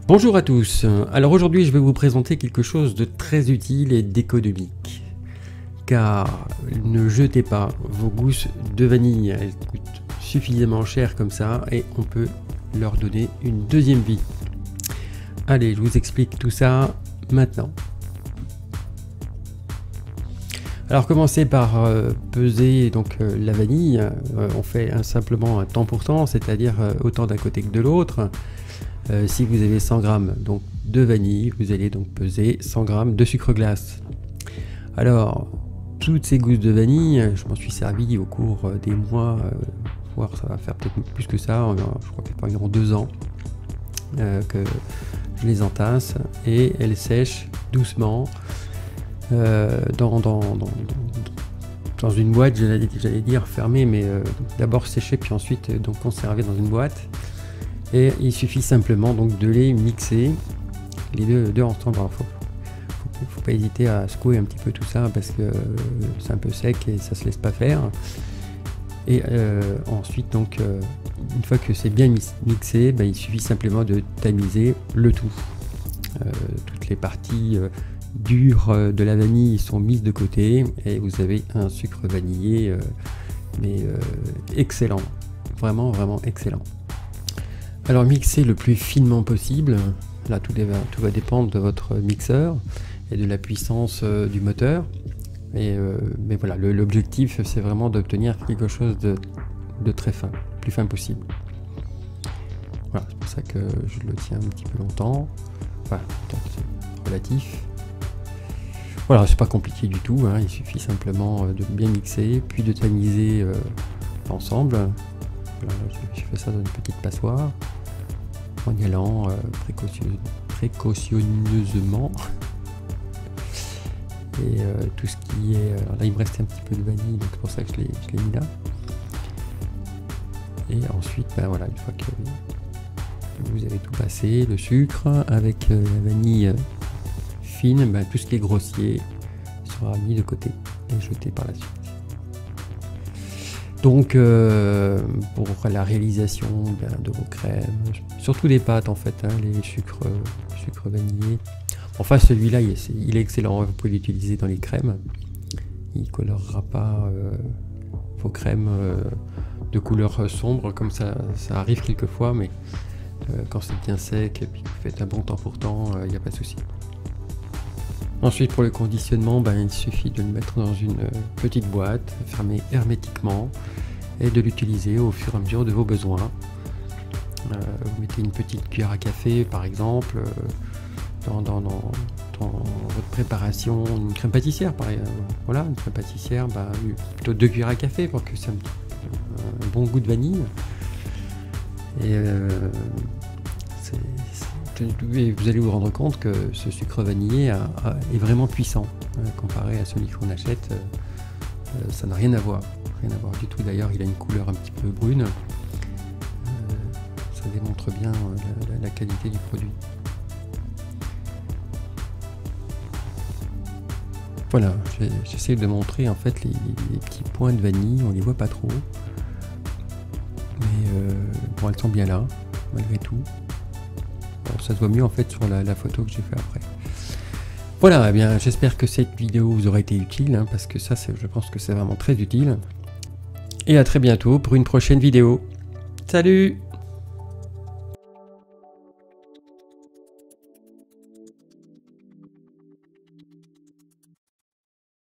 Bonjour à tous, alors aujourd'hui je vais vous présenter quelque chose de très utile et d'économique. Car ne jetez pas vos gousses de vanille, elles coûtent suffisamment cher comme ça et on peut leur donner une deuxième vie. Allez, je vous explique tout ça maintenant. Alors commencez par peser donc la vanille, on fait simplement un temps pour temps, c'est-à-dire autant d'un côté que de l'autre. Si vous avez 100 g donc de vanille, vous allez donc peser 100 g de sucre glace. Alors, toutes ces gousses de vanille, je m'en suis servi au cours des mois, voire ça va faire peut-être plus que ça, je crois que c'est environ 2 ans que je les entasse et elles sèchent doucement dans une boîte, j'allais dire fermée, mais d'abord sécher puis ensuite donc conserver dans une boîte. Et il suffit simplement donc de les mixer les deux ensemble. Alors faut pas hésiter à secouer un petit peu tout ça parce que c'est un peu sec et ça se laisse pas faire. Et ensuite donc une fois que c'est bien mixé, il suffit simplement de tamiser le tout. Toutes les parties dures de la vanille sont mises de côté et vous avez un sucre vanillé excellent, vraiment excellent. Alors mixez le plus finement possible, là tout va dépendre de votre mixeur et de la puissance du moteur. Mais voilà, l'objectif c'est vraiment d'obtenir quelque chose de très fin, le plus fin possible. Voilà, c'est pour ça que je le tiens un petit peu longtemps, enfin c'est relatif. Voilà, c'est pas compliqué du tout, hein, il suffit simplement de bien mixer, puis de tamiser ensemble. Voilà, je fais ça dans une petite passoire en y allant précautionneusement. Et tout ce qui est... Alors là il me restait un petit peu de vanille, donc c'est pour ça que je l'ai mis là. Et ensuite, voilà, une fois que vous avez tout passé, le sucre avec la vanille fine, tout ce qui est grossier sera mis de côté et jeté par la suite. Donc pour la réalisation de vos crèmes, surtout des pâtes en fait, hein, les sucres vanillés. Enfin celui-là il est excellent, vous pouvez l'utiliser dans les crèmes. Il ne colorera pas vos crèmes de couleur sombre comme ça arrive quelquefois, mais quand c'est bien sec et puis que vous faites un bon temps pour temps, il n'y a pas de souci. Ensuite pour le conditionnement, il suffit de le mettre dans une petite boîte fermée hermétiquement et de l'utiliser au fur et à mesure de vos besoins. Vous mettez une petite cuillère à café par exemple dans votre préparation, une crème pâtissière pareil, voilà, une crème pâtissière, plutôt 2 cuillères à café pour que ça ait un bon goût de vanille. Et vous allez vous rendre compte que ce sucre vanillé est vraiment puissant comparé à celui qu'on achète. Ça n'a rien à voir du tout. D'ailleurs, il a une couleur un petit peu brune. Ça démontre bien la qualité du produit. Voilà, j'essaie de montrer en fait les petits points de vanille. On les voit pas trop, mais bon, elles sont bien là malgré tout. Ça se voit mieux en fait sur la photo que j'ai fait après. Voilà, eh bien j'espère que cette vidéo vous aura été utile, hein, parce que ça je pense que c'est vraiment très utile. Et à très bientôt pour une prochaine vidéo. Salut!